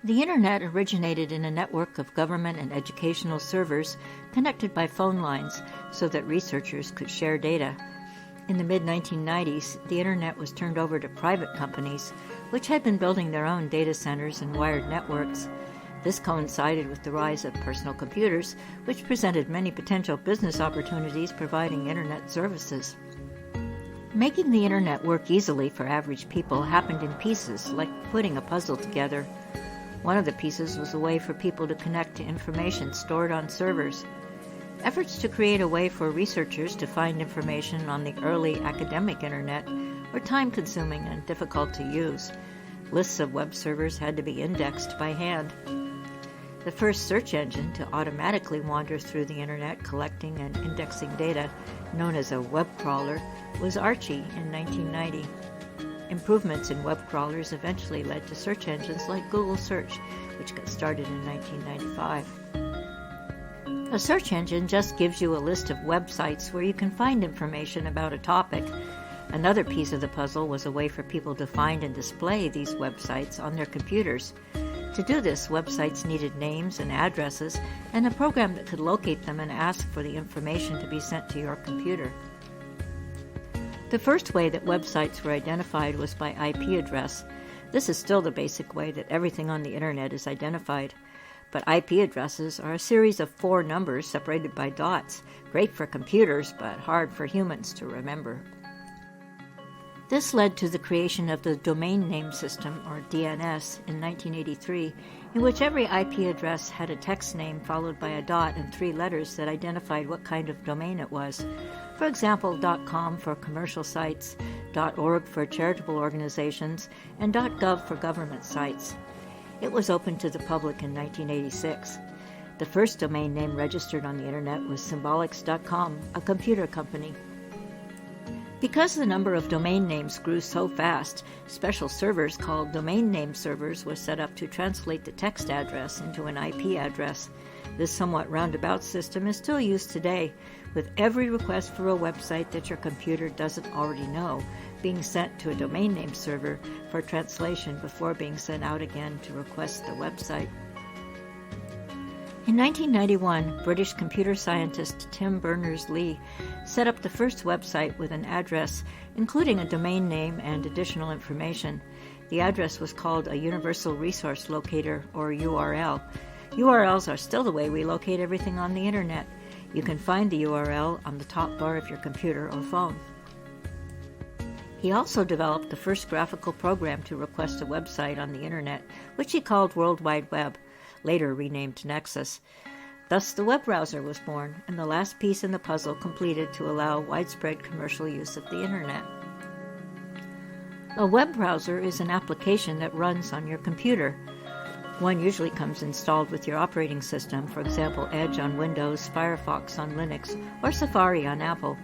The Internet originated in a network of government and educational servers connected by phone lines so that researchers could share data. In the mid-1990s, the Internet was turned over to private companies, which had been building their own data centers and wired networks. This coincided with the rise of personal computers, which presented many potential business opportunities providing Internet services. Making the Internet work easily for average people happened in pieces, like putting a puzzle together. One of the pieces was a way for people to connect to information stored on servers. Efforts to create a way for researchers to find information on the early academic Internet were time-consuming and difficult to use. Lists of web servers had to be indexed by hand. The first search engine to automatically wander through the Internet collecting and indexing data, known as a web crawler, was Archie in 1990. Improvements in web crawlers eventually led to search engines like Google Search, which got started in 1995. A search engine just gives you a list of websites where you can find information about a topic. Another piece of the puzzle was a way for people to find and display these websites on their computers. To do this, websites needed names and addresses and a program that could locate them and ask for the information to be sent to your computer. The first way that websites were identified was by IP address. This is still the basic way that everything on the Internet is identified. But IP addresses are a series of 4 numbers separated by dots, great for computers but hard for humans to remember. This led to the creation of the Domain Name System, or DNS, in 1983, in which every IP address had a text name followed by a dot and 3 letters that identified what kind of domain it was. For example, .com for commercial sites, .org for charitable organizations, and .gov for government sites. It was open to the public in 1986. The first domain name registered on the Internet was Symbolics.com, a computer company. Because the number of domain names grew so fast, special servers called domain name servers were set up to translate the text address into an IP address. This somewhat roundabout system is still used today, with every request for a website that your computer doesn't already know being sent to a domain name server for translation before being sent out again to request the website. In 1991, British computer scientist Tim Berners-Lee set up the first website with an address, including a domain name and additional information. The address was called a Universal Resource Locator, or URL. URLs are still the way we locate everything on the Internet. You can find the URL on the top bar of your computer or phone. He also developed the first graphical program to request a website on the Internet, which he called World Wide Web, later renamed Nexus. Thus, the web browser was born, and the last piece in the puzzle completed to allow widespread commercial use of the Internet. A web browser is an application that runs on your computer. One usually comes installed with your operating system, for example, Edge on Windows, Firefox on Linux, or Safari on Apple.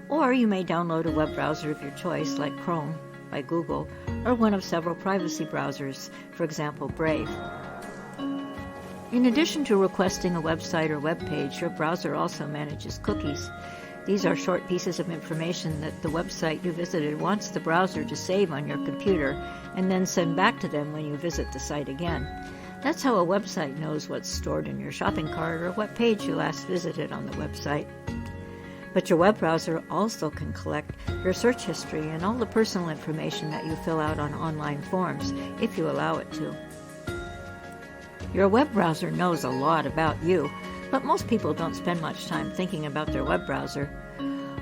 Or you may download a web browser of your choice, like Chrome by Google, or one of several privacy browsers, for example, Brave. In addition to requesting a website or web page, your browser also manages cookies. These are short pieces of information that the website you visited wants the browser to save on your computer and then send back to them when you visit the site again. That's how a website knows what's stored in your shopping cart or what page you last visited on the website. But your web browser also can collect your search history and all the personal information that you fill out on online forms, if you allow it to. Your web browser knows a lot about you, but most people don't spend much time thinking about their web browser.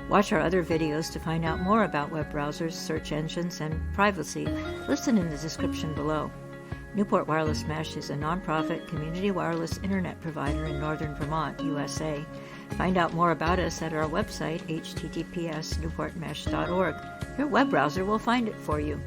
Watch our other videos to find out more about web browsers, search engines, and privacy. Listen in the description below. Newport Wireless Mesh is a nonprofit community wireless internet provider in northern Vermont, USA. Find out more about us at our website, https://newportmesh.org. Your web browser will find it for you.